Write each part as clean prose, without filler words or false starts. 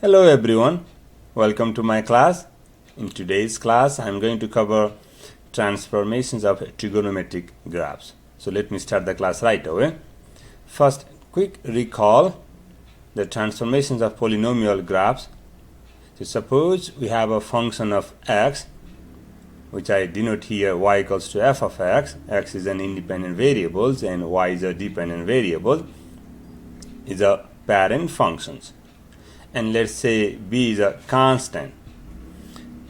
Hello everyone, welcome to my class. In today's class I am going to cover transformations of trigonometric graphs. So let me start the class right away. First, quick recall the transformations of polynomial graphs. So suppose we have a function of x, which I denote here y equals to f of x. X is an independent variable and y is a dependent variable, is a parent functions. And let's say b is a constant.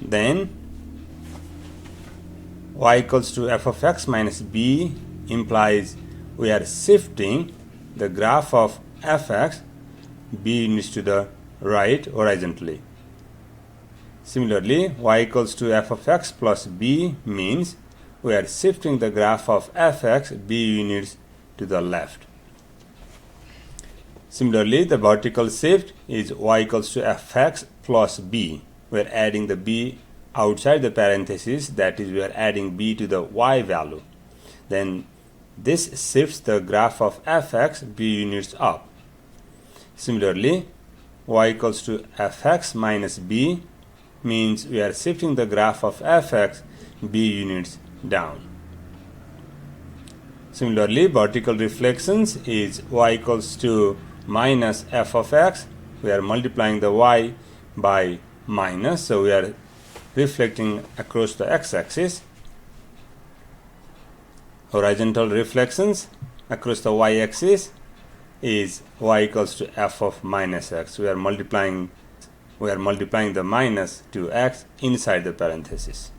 Then y equals to f of x minus b implies we are shifting the graph of fx b units to the right horizontally. Similarly, y equals to f of x plus b means we are shifting the graph of fx b units to the left. Similarly, the vertical shift is y equals to fx plus b. We are adding the b outside the parenthesis, that is, we are adding b to the y value. Then this shifts the graph of fx b units up. Similarly, y equals to fx minus b means we are shifting the graph of fx b units down. Similarly, vertical reflections is y equals to minus f of x. We are multiplying the y by minus, so we are reflecting across the x-axis. Horizontal reflections across the y-axis is y equals to f of minus x. We are multiplying the minus to x inside the parenthesis.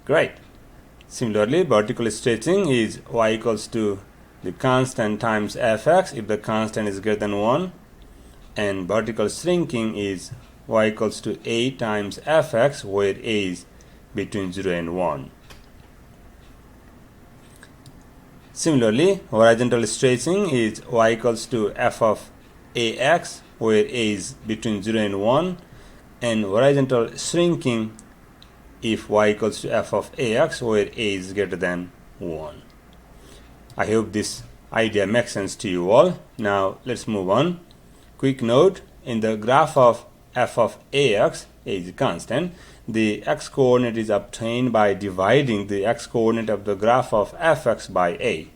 Great. Similarly, vertical stretching is y equals to the constant times fx if the constant is greater than 1, and vertical shrinking is y equals to a times fx where a is between 0 and 1. Similarly, horizontal stretching is y equals to f of ax where a is between 0 and 1, and horizontal shrinking if y equals to f of ax where a is greater than 1. I hope this idea makes sense to you all. Now let's move on. Quick note, in the graph of f of ax, a is a constant, the x coordinate is obtained by dividing the x coordinate of the graph of fx by a.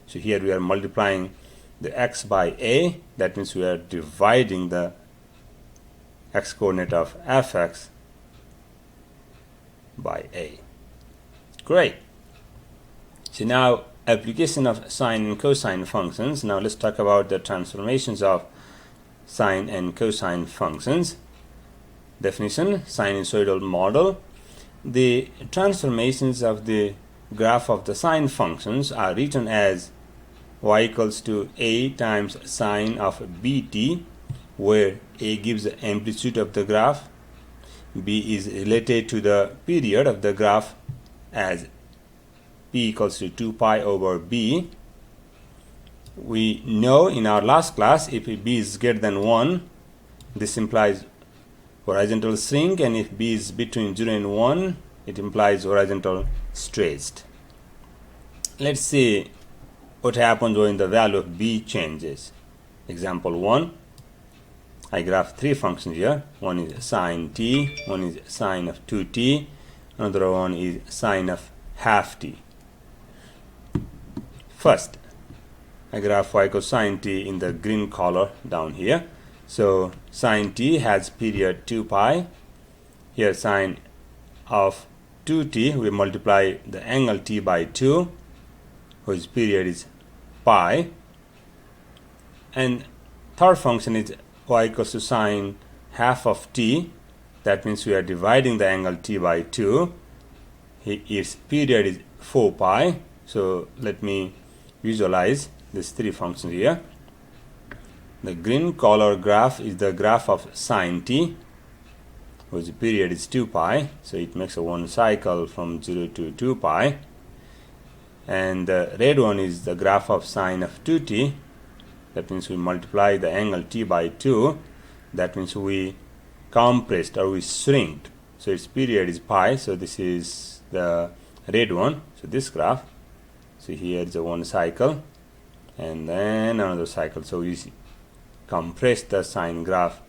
So here we are multiplying the x by a, that means we are dividing the x coordinate of fx by a. Great. So now application of sine and cosine functions. Now let's talk about the transformations of sine and cosine functions. Definition: sinusoidal model. The transformations of the graph of the sine functions are written as y equals to a times sine of bt, where a gives the amplitude of the graph, b is related to the period of the graph as p equals to 2 pi over b. We know in our last class if b is greater than 1, this implies horizontal shrink, and if b is between 0 and 1, it implies horizontal stretched. Let's see what happens when the value of b changes. Example 1. I graph three functions here. One is sine t, one is sine of 2t, another one is sine of half t. First, I graph y equals sine t in the green color down here. So sine t has period 2 pi. Here sine of 2t, we multiply the angle t by 2, whose period is pi. And third function is y equals to sine half of t. That means we are dividing the angle t by 2. Its period is 4 pi. So let me visualize these three functions here. The green color graph is the graph of sine t, whose period is 2 pi. So it makes a one cycle from 0 to 2 pi. And the red one is the graph of sine of 2t. That means we multiply the angle t by 2. That means we compressed or we shrinked. So its period is pi. So this is the red one. So this graph. So here is a one cycle and then another cycle. So we compress the sine graph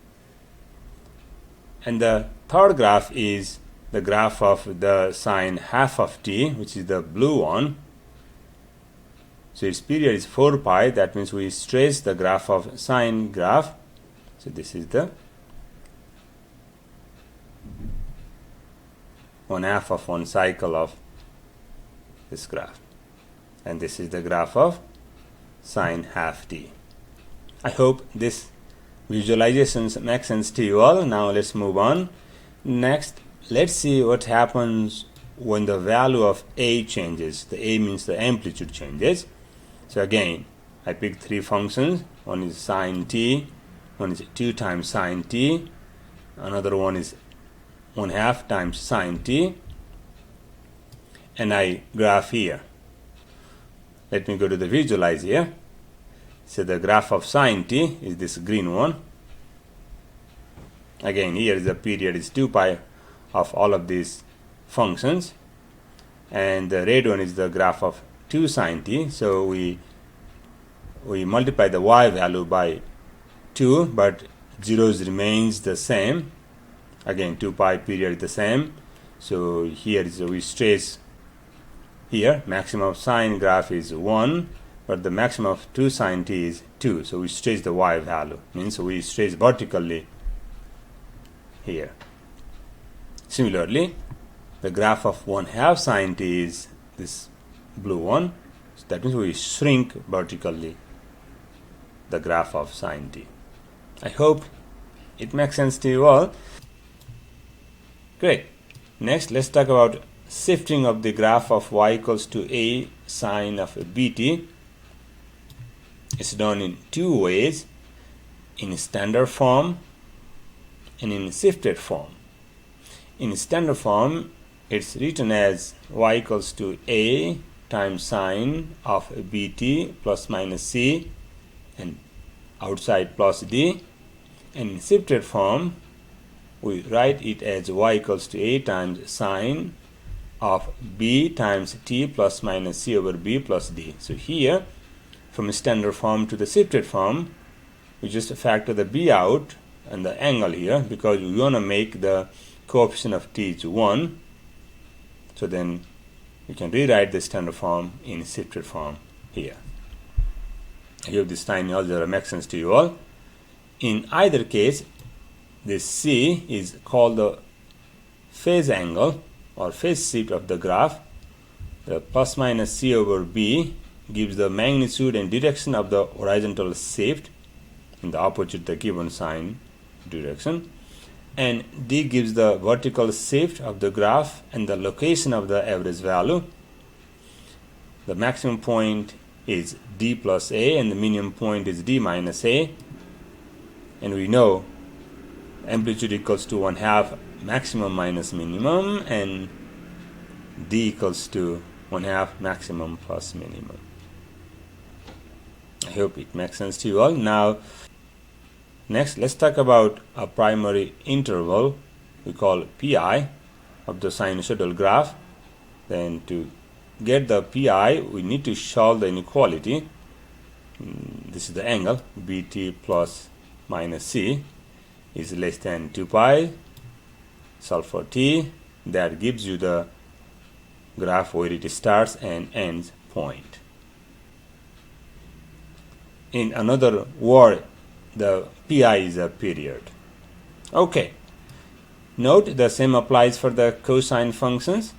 And the third graph is the graph of the sine half of t, which is the blue one. So its period is 4 pi. That means we trace the graph of sine graph. So this is the 1/2 of one cycle of this graph, and this is the graph of sine half t. I hope this visualizations make sense to you all. Now let's move on. Next, let's see what happens when the value of a changes. The a means the amplitude changes. So again, I picked 3 functions. One is sine t, one is 2 times sine t, another one is 1/2 times sine t, and I graph here. Let me go to the visualize here. So the graph of sine t is this green one. Again, here is the period is 2 pi of all of these functions, and the red one is the graph of 2 sine t. So we multiply the y value by 2, but zeros remains the same. Again, 2 pi period is the same. So here is we trace here maximum of sine graph is 1, but the maximum of 2 sine t is 2. So we trace the y value, means we trace vertically here. Similarly, the graph of 1/2 sine t is this blue one. So that means we shrink vertically the graph of sine t. I hope it makes sense to you all. Great. Next, let's talk about shifting of the graph of y equals to a sine of bt. It's done in 2 ways, in standard form and in shifted form. In standard form, it's written as y equals to a times sine of bt plus minus c, and outside plus d. And in shifted form, we write it as y equals to a times sine of b times t plus minus c over b plus d. So here, from standard form to the shifted form, we just factor the b out and the angle here, because we want to make the coefficient of t to 1. So then we can rewrite the standard form in shifted form here. I hope this tiny algebra makes sense to you all. In either case, this c is called the phase angle or phase shift of the graph. The plus minus c over b gives the magnitude and direction of the horizontal shift in the opposite the given sign direction, and d gives the vertical shift of the graph and the location of the average value. The maximum point is d plus a and the minimum point is d minus a, and we know amplitude equals to 1/2 maximum minus minimum, and d equals to 1/2 maximum plus minimum. I hope it makes sense to you all. Now, next, let's talk about a primary interval we call pi of the sinusoidal graph. Then to get the pi, we need to solve the inequality. This is the angle bt plus minus c is less than 2 pi. Solve for t. That gives you the graph where it starts and ends point. In another word, the pi is a period. Okay. Note the same applies for the cosine functions.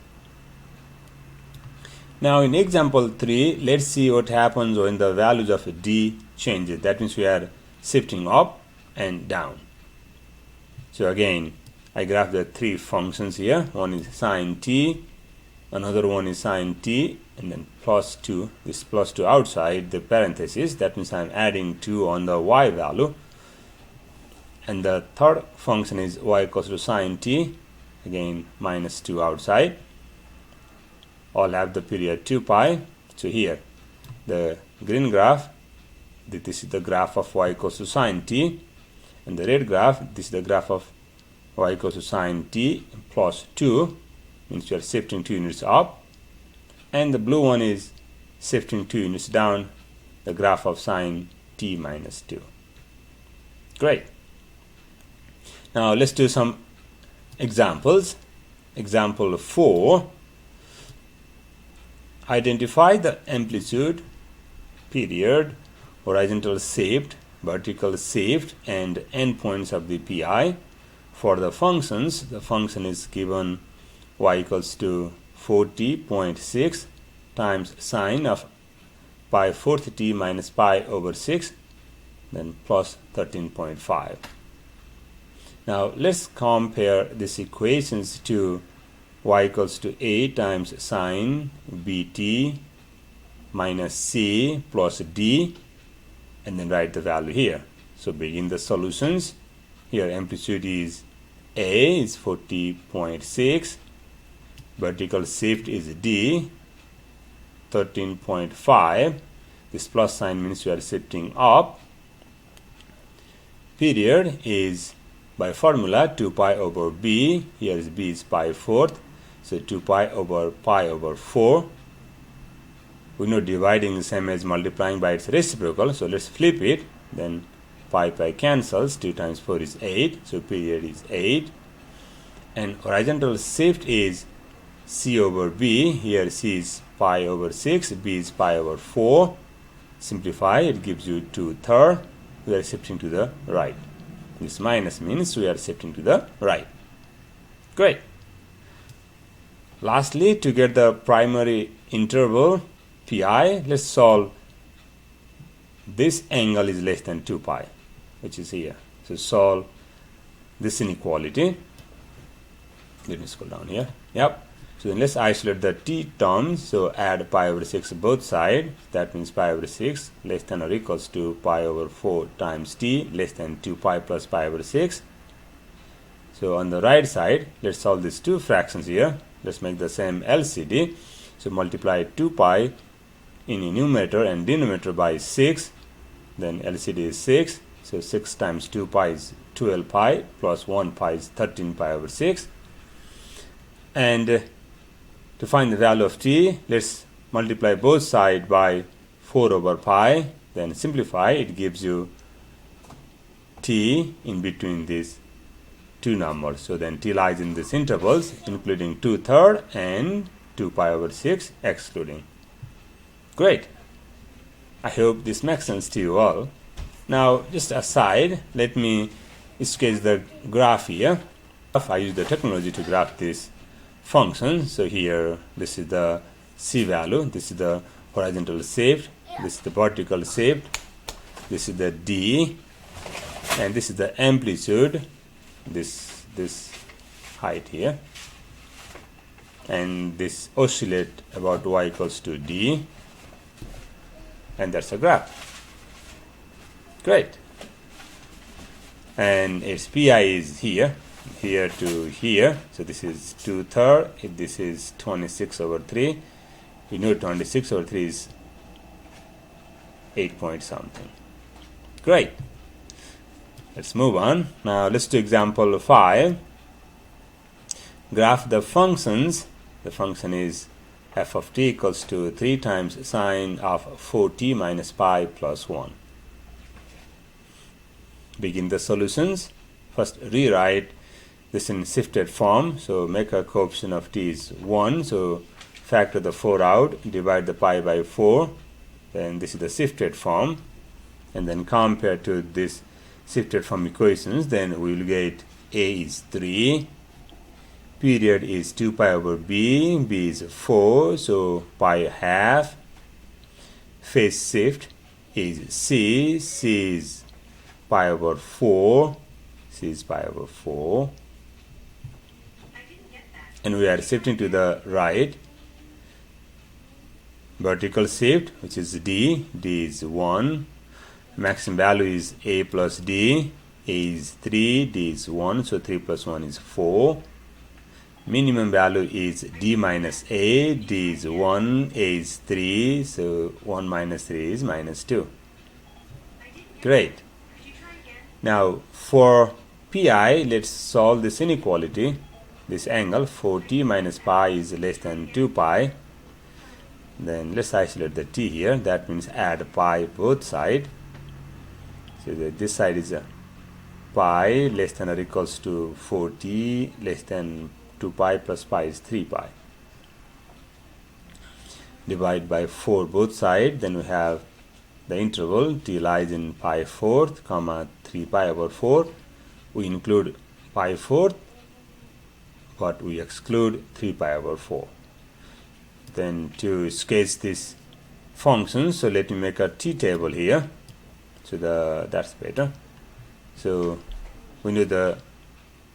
Now in example 3, let's see what happens when the values of d changes. That means we are shifting up and down. So again, I graph the 3 functions here. One is sine t, another one is sine t, and then plus 2. This plus 2 outside the parenthesis. That means I'm adding 2 on the y value. And the third function is y equals to sine t, again minus 2 outside. All have the period 2 pi. So here, the green graph, this is the graph of y equals to sine t, and the red graph, this is the graph of y equals to sine t plus 2, means you are shifting 2 units up, and the blue one is shifting 2 units down, the graph of sine t minus 2. Great. Now let's do some examples. Example 4. Identify the amplitude, period, horizontal shaped, vertical shaped, and endpoints of the pi. For the functions, the function is given y equals to 40.6 times sine of pi fourth t minus pi over 6, then plus 13.5. Now let's compare these equations to y equals to a times sine bt minus c plus d, and then write the value here. So begin the solutions. Here amplitude is a is 40.6, vertical shift is d 13.5. This plus sign means we are shifting up. Period is by formula 2 pi over b. Here is b is pi fourth, so 2 pi over 4. We know dividing is same as multiplying by its reciprocal, so let's flip it. Then pi cancels. 2 times 4 is 8, so period is 8. And horizontal shift is c over b. Here c is pi over 6, b is pi over 4. Simplify, it gives you 2/3. We are shifting to the right. This minus means we are shifting to the right. Great. Lastly, to get the primary interval pi, let's solve this angle is less than 2 pi, which is here. So solve this inequality. Let me scroll down here. Yep. So then let's isolate the t terms. So add pi over 6 both sides. That means pi over 6 less than or equals to pi over 4 times t less than 2 pi plus pi over 6. So on the right side, let's solve these two fractions here. Let's make the same LCD. So multiply 2 pi in the numerator and denominator by 6. Then LCD is 6. So 6 times 2 pi is 12 pi plus 1 pi is 13 pi over 6. And to find the value of t, let's multiply both sides by 4 over pi. Then simplify, it gives you t in between these two numbers. So then t lies in these intervals, including 2/3 and 2 pi over 6 excluding. Great. I hope this makes sense to you all. Now, just aside, let me sketch the graph here. I use the technology to graph this function. So here, this is the c value, this is the horizontal shaped, this is the vertical shaped, this is the d, and this is the amplitude, this height here, and this oscillate about y equals to d, and that's a graph. Great. And its pi is here to here, so this is 2/3. If this is 26 over 3, we know 26 over 3 is 8 point something. Great. Let's move on. Now let's do example 5. Graph the functions. The function is f of t equals to 3 times sine of 4t minus pi plus 1. Begin the solutions. First rewrite this in shifted form. So make a coefficient of t is 1. So factor the 4 out, divide the pi by 4. Then this is the shifted form. And then compare to this shifted form equations. Then we will get a is 3. Period is 2 pi over b. B is 4. So pi half. Phase shift is c. C is pi over 4. C is pi over 4. And we are shifting to the right. Vertical shift, which is d. D is 1. Maximum value is a plus d. A is 3. D is 1. So 3 plus 1 is 4. Minimum value is d minus a. D is 1. A is 3. So 1 minus 3 is minus 2. Great. Now for pi, let's solve this inequality. This angle 4t minus pi is less than 2 pi. Then let's isolate the t here. That means add pi both sides. So that this side is a pi less than or equals to 4t less than 2 pi plus pi is 3 pi. Divide by 4 both sides, then we have the interval t lies in pi fourth comma 3 pi over 4. We include pi fourth, but we exclude 3 pi over 4. Then to sketch this function, so let me make a t table here. So that's better. So we know the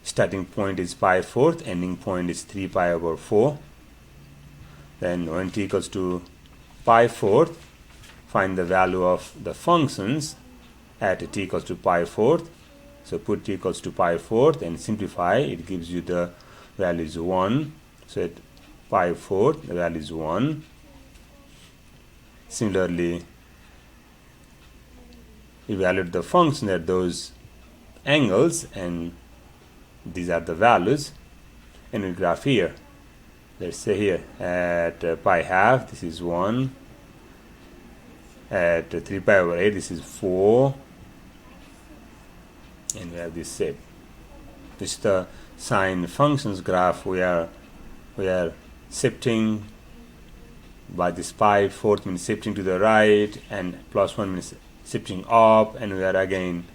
starting point is pi fourth, ending point is 3 pi over 4. Then when t equals to pi fourth, find the value of the functions at t equals to pi fourth. So put t equals to pi fourth and simplify. It gives you the value is 1. So at pi fourth, the value is 1. Similarly, evaluate the function at those angles, and these are the values. And we graph here. Let's say here at pi half, this is 1. At 3 pi over 8, this is 4. And we have this shape. This is the sine functions graph. We are shifting by this pi fourth means shifting to the right, and plus 1 means shifting up, and we are again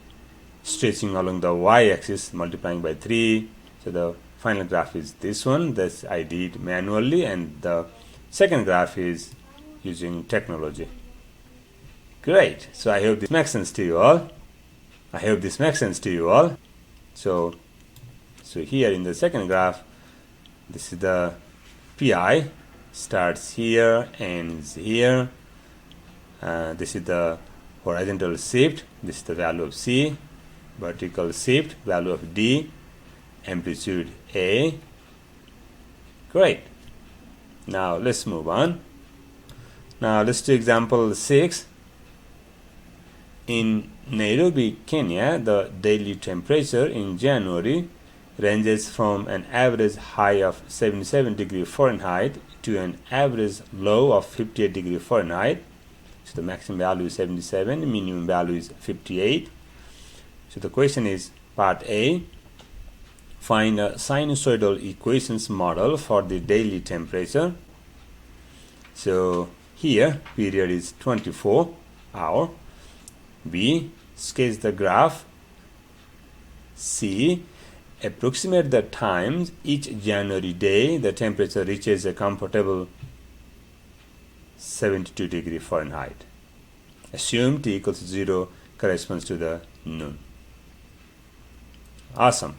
stretching along the y-axis, multiplying by 3. So the final graph is this one. This I did manually, and the second graph is using technology. Great. So I hope this makes sense to you all. So here in the second graph, this is the pi, starts here, ends here. This is the horizontal shift. This is the value of c. Vertical shift, value of d. Amplitude a. Great. Now let's move on. Now let's do example 6. In Nairobi, Kenya, the daily temperature in January ranges from an average high of 77 degrees Fahrenheit to an average low of 58 degrees Fahrenheit. So the maximum value is 77, minimum value is 58. So the question is part A. Find a sinusoidal equations model for the daily temperature. So here period is 24 hour. B. Sketch the graph. C. Approximate the times each January day the temperature reaches a comfortable 72 degrees Fahrenheit. Assume t equals 0 corresponds to the noon. Awesome.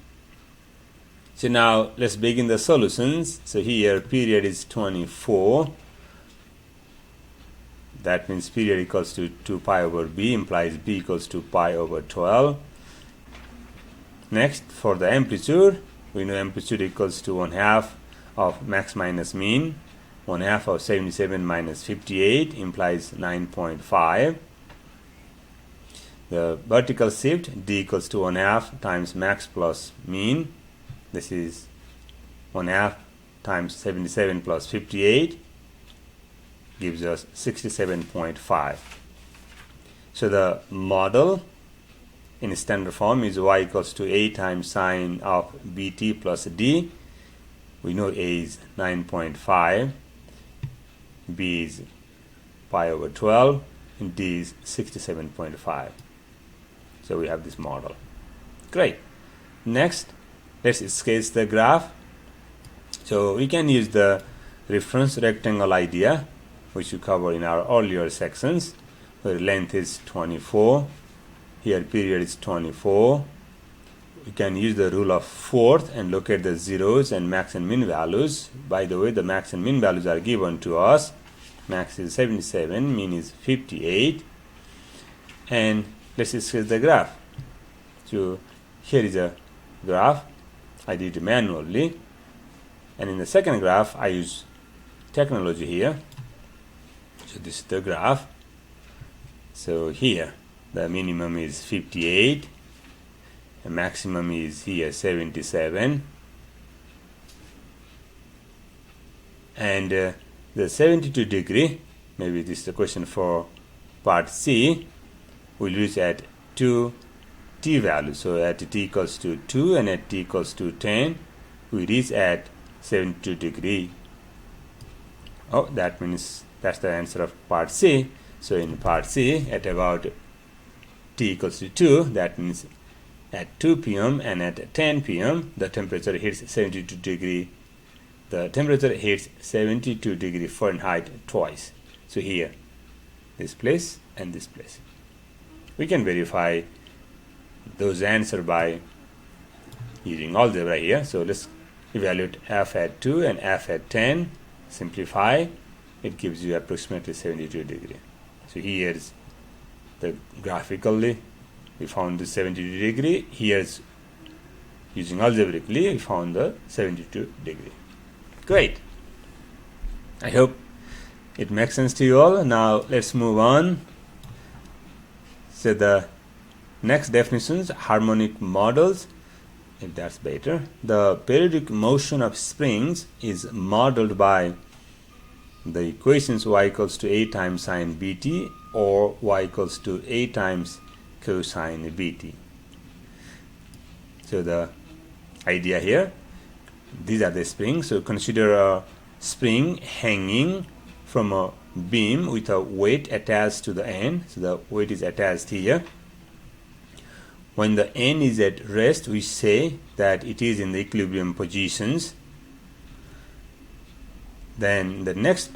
So now let's begin the solutions. So here period is 24. That means period equals to 2 pi over b, implies b equals to pi over 12. Next, for the amplitude, we know amplitude equals to 1/2 of max minus mean. 1/2 of 77 minus 58 implies 9.5. The vertical shift, d equals to 1/2 times max plus mean. This is 1/2 times 77 plus 58. Gives us 67.5. So the model in standard form is y equals to a times sine of bt plus d. We know a is 9.5, b is pi over 12, and d is 67.5. So we have this model. Great. Next, let's sketch the graph. So we can use the reference rectangle idea, which we covered in our earlier sections, where length is 24. Here period is 24. We can use the rule of fourth and look at the zeros and max and min values. By the way, the max and min values are given to us. Max is 77, min is 58. And let's sketch the graph. So here is a graph. I did it manually. And in the second graph, I use technology here. So this is the graph. So here the minimum is 58, the maximum is here 77, and the 72 degree, maybe this is the question for part C, we'll use at 2 t value. So at t equals to 2 and at t equals to 10, we reach at 72 degree. Oh, that means that's the answer of part C. So in part C, at about t equals to 2, that means at 2 p.m. and at 10 p.m. the temperature hits 72 degree. The temperature hits 72 degree Fahrenheit twice. So here, this place and this place. We can verify those answers by using algebra here. So let's evaluate f at 2 and f at 10. Simplify. It gives you approximately 72 degree. So here is the graphically we found the 72 degree. Here's using algebraically we found the 72 degree. Great. I hope it makes sense to you all. Now let's move on. So the next definitions, harmonic models, if that's better. The periodic motion of springs is modeled by the equations y equals to a times sine bt or y equals to a times cosine bt. So the idea here, these are the springs. So consider a spring hanging from a beam with a weight attached to the end. So the weight is attached here. When the end is at rest, we say that it is in the equilibrium positions. Then the next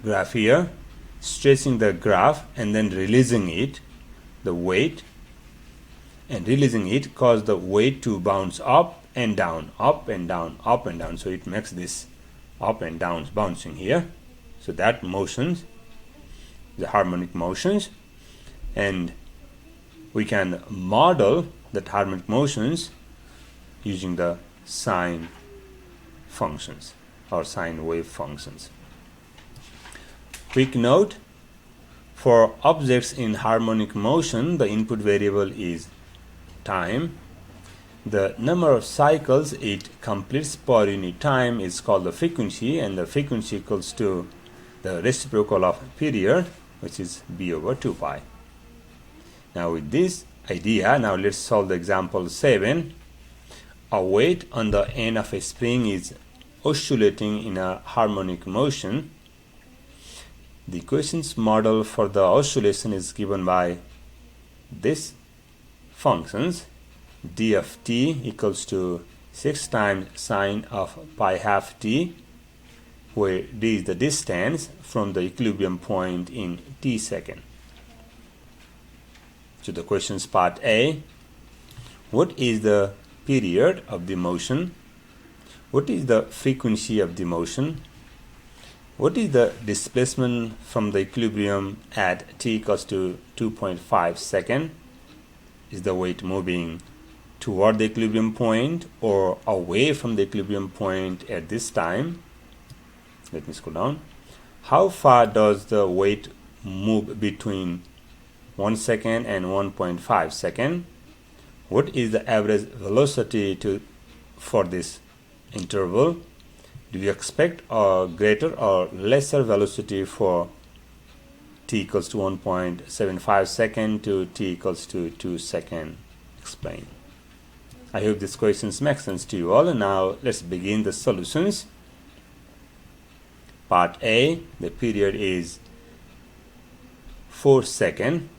graph here, stretching the graph and then releasing it, the weight, and releasing it cause the weight to bounce up and down, up and down, up and down. So it makes this up and down bouncing here. So that motions, the harmonic motions, and we can model that harmonic motions using the sine functions or sine wave functions. Quick note, for objects in harmonic motion, the input variable is time. The number of cycles it completes per unit time is called the frequency, and the frequency equals to the reciprocal of period, which is b over 2 pi. Now with this idea, now let's solve the example 7. A weight on the end of a spring is oscillating in a harmonic motion. The equations model for the oscillation is given by this functions. D of t equals to 6 times sine of pi half t, where d is the distance from the equilibrium point in t second. So the questions part A, what is the period of the motion? What is the frequency of the motion? What is the displacement from the equilibrium at t equals to 2.5 seconds? Is the weight moving toward the equilibrium point or away from the equilibrium point at this time? Let me scroll down. How far does the weight move between 1 second and 1.5 second? What is the average velocity for this interval? Do you expect a greater or lesser velocity for t equals to 1.75 second to t equals to 2 second? Explain. I hope these questions make sense to you all. And now let's begin the solutions. Part A, the period is 4 seconds.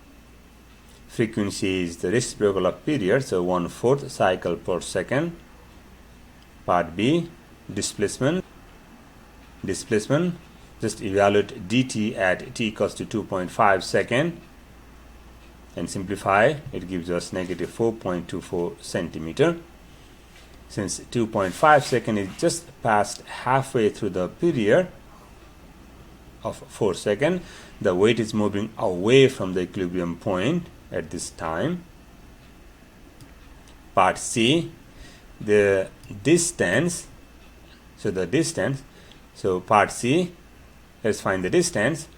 Frequency is the reciprocal of period, so 1/4 cycle per second. Part B, displacement. Displacement, just evaluate dt at t equals to 2.5 seconds and simplify. It gives us negative 4.24 centimeter. Since 2.5 seconds is just past halfway through the period of 4 seconds, the weight is moving away from the equilibrium point at this time. Part C, the distance. So part C, let's find the distance.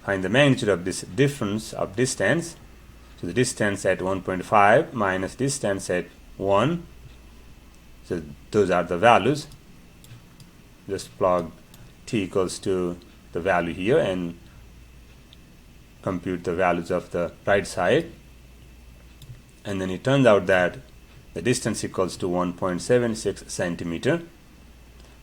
Find the magnitude of this difference of distance. So the distance at 1.5 minus distance at 1. So those are the values. Just plug t equals to the value here and compute the values of the right side. and then it turns out that the distance equals to 1.76 centimeter.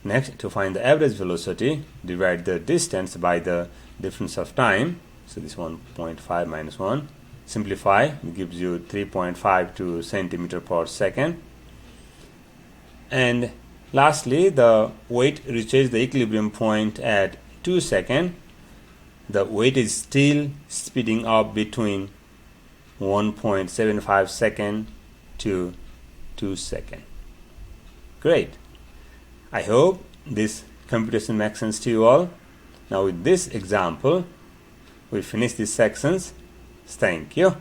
Next, to find the average velocity, divide the distance by the difference of time. So this 1.5 minus 1. Simplify, it gives you 3.52 centimeter per second. And lastly, the weight reaches the equilibrium point at 2 seconds. The weight is still speeding up between 1.75 second to 2 seconds. Great. I hope this computation makes sense to you all. Now with this example, we finish these sections. Thank you.